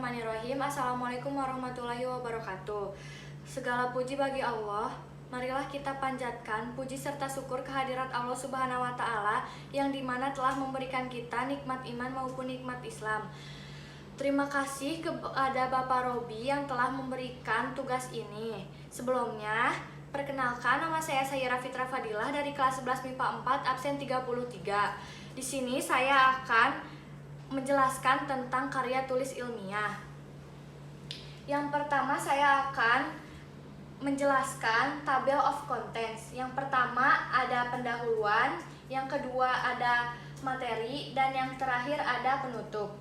Bismillahirrahmanirrahim. Assalamualaikum warahmatullahi wabarakatuh. Segala puji bagi Allah. Marilah kita panjatkan puji serta syukur kehadirat Allah Subhanahu wa Ta'ala yang dimana telah memberikan kita nikmat iman maupun nikmat Islam. Terima kasih kepada Bapak Robi yang telah memberikan tugas ini. Sebelumnya, perkenalkan, nama saya Sayyira Fitra Fadilah dari kelas 11 MIPA 4 absen 33. Di sini saya akan menjelaskan tentang karya tulis ilmiah. Yang pertama saya akan menjelaskan table of contents. Yang pertama ada pendahuluan, yang kedua ada materi, dan yang terakhir ada penutup.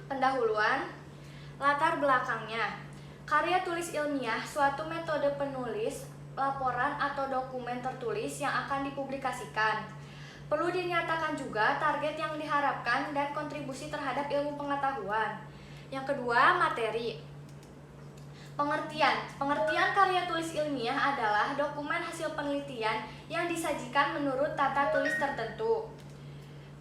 Pendahuluan, latar belakangnya. Karya tulis ilmiah suatu metode penulis laporan atau dokumen tertulis yang akan dipublikasikan. Perlu dinyatakan juga target yang diharapkan dan kontribusi terhadap ilmu pengetahuan. Yang kedua, materi. Pengertian karya tulis ilmiah adalah dokumen hasil penelitian yang disajikan menurut tata tulis tertentu.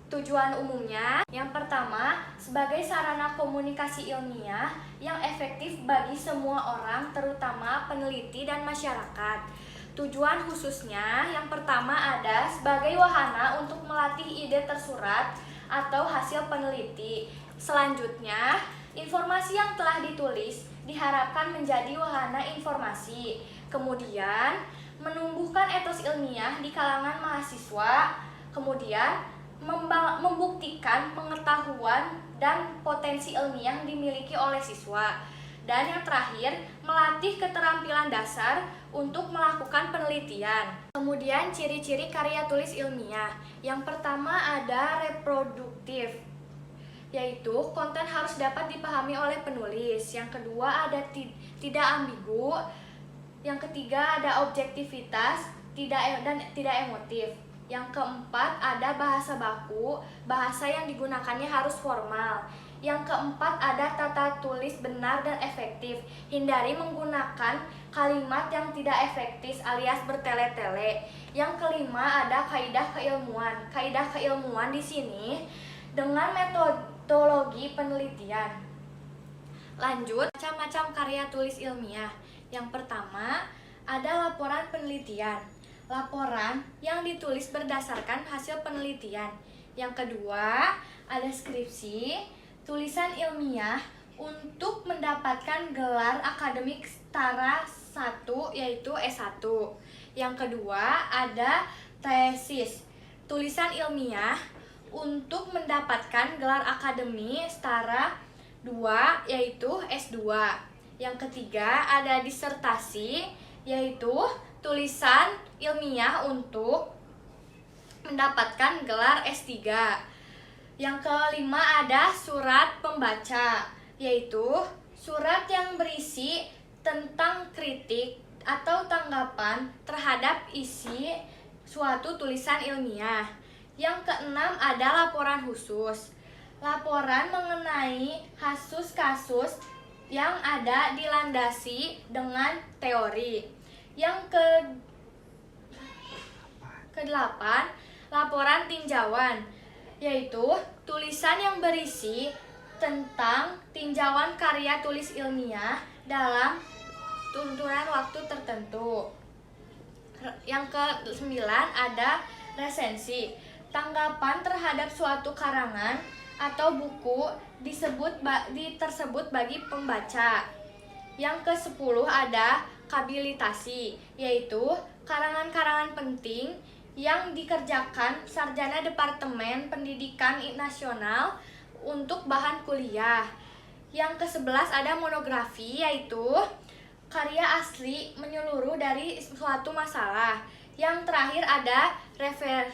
Tujuan umumnya, yang pertama, sebagai sarana komunikasi ilmiah yang efektif bagi semua orang, terutama peneliti dan masyarakat. Tujuan khususnya yang pertama ada sebagai wahana untuk melatih ide tersurat atau hasil peneliti. Selanjutnya, informasi yang telah ditulis diharapkan menjadi wahana informasi. Kemudian, menumbuhkan etos ilmiah di kalangan mahasiswa. Kemudian, membuktikan pengetahuan dan potensi ilmiah yang dimiliki oleh siswa. Dan yang terakhir, melatih keterampilan dasar untuk melakukan penelitian. Kemudian ciri-ciri karya tulis ilmiah. Yang pertama ada reproduktif, yaitu konten harus dapat dipahami oleh penulis. Yang kedua ada tidak ambigu. Yang ketiga ada objektivitas, tidak emotif. Yang keempat ada bahasa baku, bahasa yang digunakannya harus formal. Yang keempat ada tata tulis benar dan efektif. Hindari menggunakan kalimat yang tidak efektif alias bertele-tele. Yang kelima ada kaidah keilmuan. Kaidah keilmuan di sini dengan metodologi penelitian. Lanjut, macam-macam karya tulis ilmiah. Yang pertama ada laporan penelitian. Laporan yang ditulis berdasarkan hasil penelitian. Yang kedua ada skripsi, tulisan ilmiah untuk mendapatkan gelar akademik setara 1 yaitu S1. Yang kedua ada tesis, tulisan ilmiah untuk mendapatkan gelar akademik setara 2 yaitu S2. Yang ketiga ada disertasi, yaitu tulisan ilmiah untuk mendapatkan gelar S3. Yang kelima ada surat pembaca, yaitu surat yang berisi tentang kritik atau tanggapan terhadap isi suatu tulisan ilmiah. Yang keenam ada laporan khusus, laporan mengenai kasus-kasus yang ada dilandasi dengan teori. Yang kedelapan laporan tinjauan, yaitu tulisan yang berisi tentang tinjauan karya tulis ilmiah dalam tuntunan waktu tertentu. Yang ke-9 ada resensi, tanggapan terhadap suatu karangan atau buku tersebut bagi pembaca. Yang ke-10 ada habilitasi, yaitu karangan-karangan penting yang dikerjakan sarjana Departemen Pendidikan Nasional untuk bahan kuliah. Yang ke-11 ada monografi, yaitu karya asli menyeluruh dari suatu masalah. Yang terakhir ada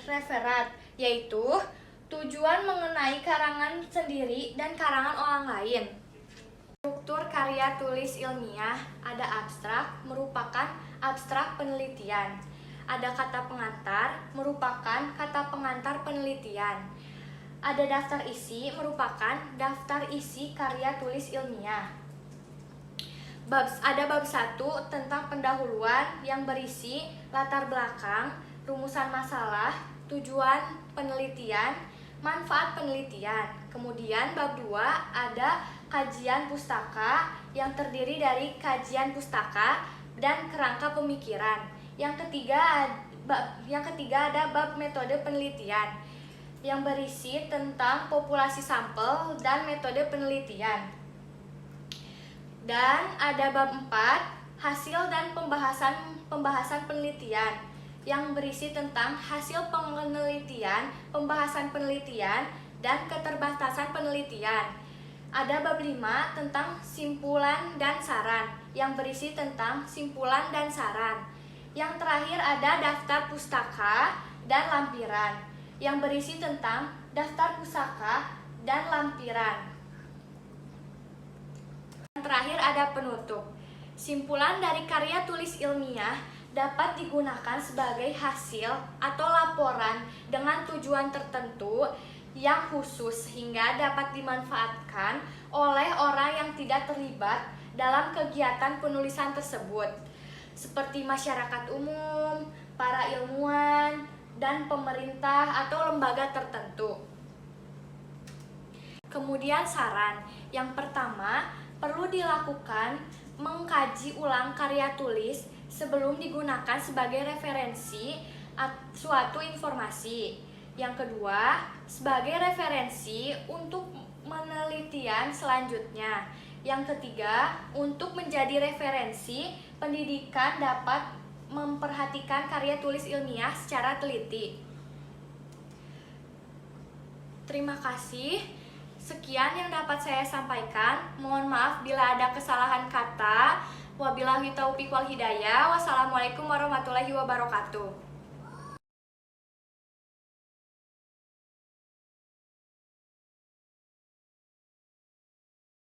referat, yaitu tujuan mengenai karangan sendiri dan karangan orang lain. Struktur karya tulis ilmiah ada abstrak, merupakan abstrak penelitian. Ada kata pengantar, merupakan kata pengantar penelitian. Ada daftar isi, merupakan daftar isi karya tulis ilmiah. Ada bab 1 tentang pendahuluan yang berisi latar belakang, rumusan masalah, tujuan penelitian, manfaat penelitian. Kemudian bab 2 ada kajian pustaka yang terdiri dari kajian pustaka dan kerangka pemikiran. Yang ketiga ada bab metode penelitian yang berisi tentang populasi sampel dan metode penelitian. Dan ada bab 4 hasil dan pembahasan penelitian yang berisi tentang hasil penelitian, pembahasan penelitian, dan keterbatasan penelitian. Ada bab 5 tentang simpulan dan saran yang berisi tentang simpulan dan saran. Yang terakhir ada daftar pustaka dan lampiran yang berisi tentang daftar pustaka dan lampiran. Yang terakhir ada penutup. Simpulan dari karya tulis ilmiah dapat digunakan sebagai hasil atau laporan dengan tujuan tertentu yang khusus sehingga dapat dimanfaatkan oleh orang yang tidak terlibat dalam kegiatan penulisan tersebut, seperti masyarakat umum, para ilmuwan, dan pemerintah atau lembaga tertentu. Kemudian saran. Yang pertama, perlu dilakukan mengkaji ulang karya tulis sebelum digunakan sebagai referensi suatu informasi. Yang kedua, sebagai referensi untuk penelitian selanjutnya. Yang ketiga, untuk menjadi referensi pendidikan dapat memperhatikan karya tulis ilmiah secara teliti. Terima kasih. Sekian yang dapat saya sampaikan. Mohon maaf bila ada kesalahan kata. Wabillahi taufiq wal hidayah. Wassalamualaikum warahmatullahi wabarakatuh.